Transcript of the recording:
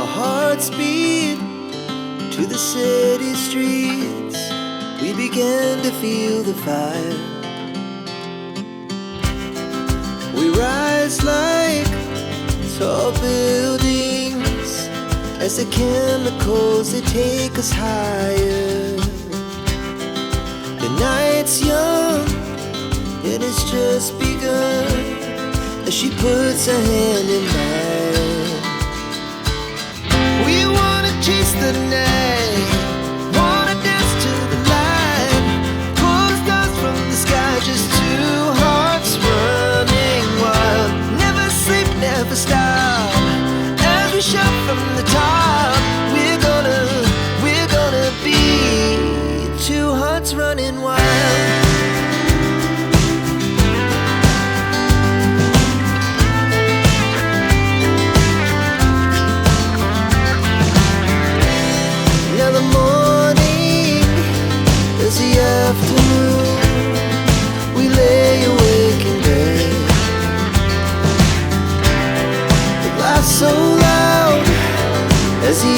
Our hearts beat to the city streets. We began to feel the fire. We rise like tall buildings as the chemicals, they take us higher. The night's young, it has just begun, as she puts her hand in mine. We wanna chase the night, wanna dance to the light, pull the stars from the sky, just two hearts running wild. Never sleep, never stop, as we shout from the top. We're gonna be two hearts running wild. Now the morning is the afternoon. We lay awake in bed. The laughs so loud as the